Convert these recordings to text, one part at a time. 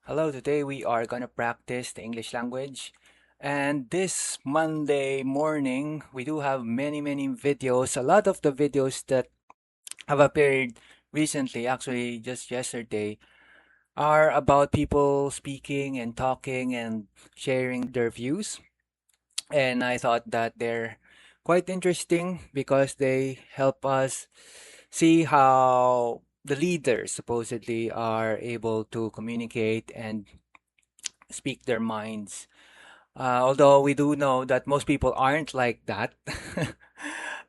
Hello, today we are gonna practice the English language. And this Monday morning, we do have many videos. A lot of the videos that have appeared recently, actually just yesterday, are about people speaking and talking and sharing their views. And I thought that they're quite interesting because they help us see how the leaders supposedly are able to communicate and speak their minds. Although we do know that most people aren't like that.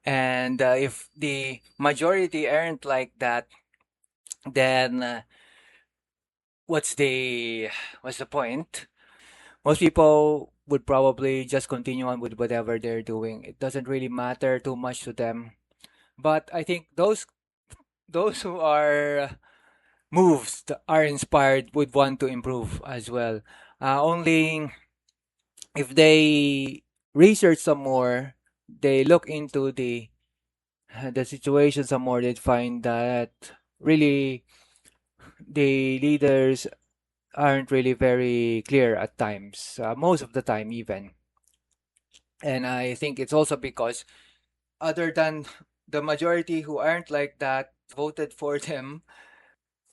And if the majority aren't like that, then what's the what's the point? Most people would probably just continue on with whatever they're doing. It doesn't really matter too much to them. But I think those who are moved are inspired would want to improve as well. Only if they research some more, they look into the situation some more, they'd find that really the leaders aren't really very clear at times, most of the time even. And I think it's also because other than the majority who aren't like that voted for them,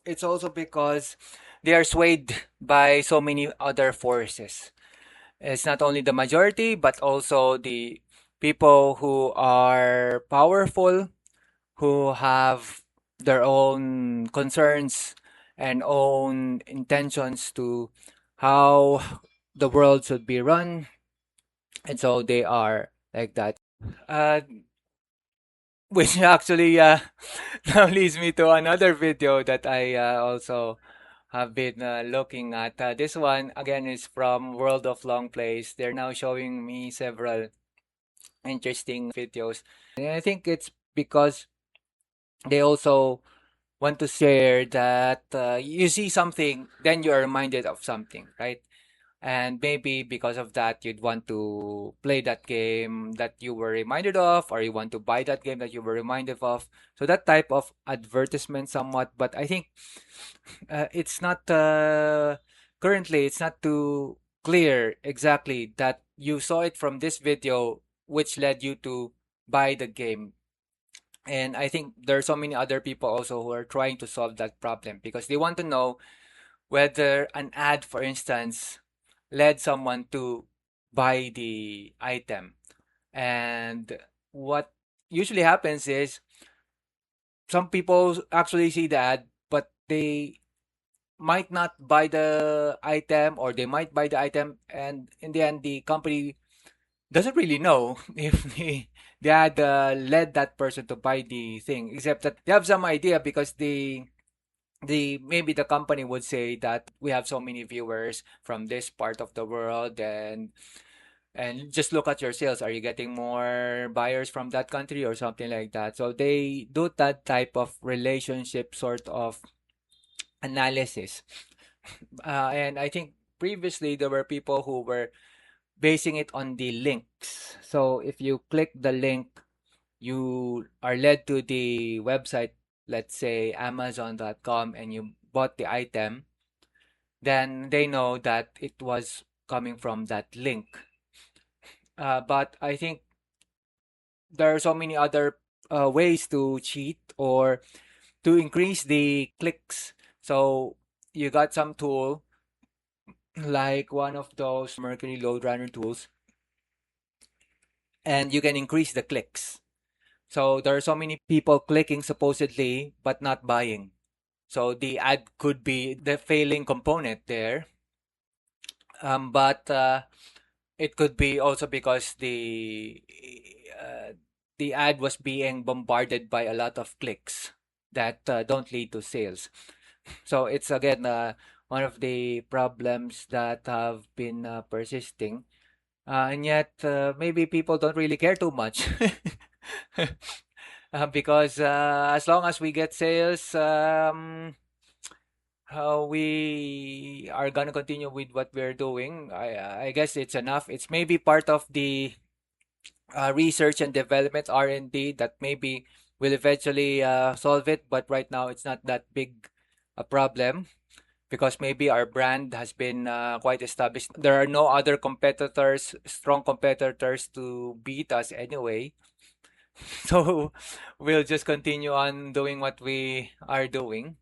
it's also because they are swayed by so many other forces. It's not only the majority, but also the people who are powerful, who have their own concerns and own intentions to how the world should be run. And so they are like that. Uh, which actually now leads me to another video that I also have been looking at. This one again is from World of Long Plays. They're now showing me several interesting videos. And I think it's because they also want to share that you see something, then you're reminded of something, right? And maybe because of that, you'd want to play that game that you were reminded of, or you want to buy that game that you were reminded of. So that type of advertisement, somewhat. But I think it's not currently it's not too clear exactly that you saw it from this video, which led you to buy the game. And I think there are so many other people also who are trying to solve that problem because they want to know whether an ad, for instance, led someone to buy the item. And what usually happens is some people actually see the ad, but they might not buy the item, or they might buy the item, and in the end, the company doesn't really know if the ad led that person to buy the thing, except that they have some idea because the maybe the company would say that we have so many viewers from this part of the world, and just look at your sales. Are you getting more buyers from that country or something like that? So they do that type of relationship sort of analysis. And I think previously there were people who were basing it on the links. So if you click the link, you are led to the website, let's say Amazon.com, and you bought the item, then they know that it was coming from that link. But I think there are so many other ways to cheat or to increase the clicks. So you got some tool like one of those Mercury LoadRunner tools, and you can increase the clicks. So there are so many people clicking supposedly, but not buying. So the ad could be the failing component there. But it could be also because uh, the ad was being bombarded by a lot of clicks that don't lead to sales. So it's again one of the problems that have been persisting, and yet maybe people don't really care too much. Because as long as we get sales, we are gonna continue with what we're doing. I guess it's enough. It's maybe part of the research and development R&D that maybe will eventually solve it, but right now it's not that big a problem. because maybe our brand has been quite established. There are no other competitors, strong competitors to beat us anyway. So we'll just continue on doing what we are doing.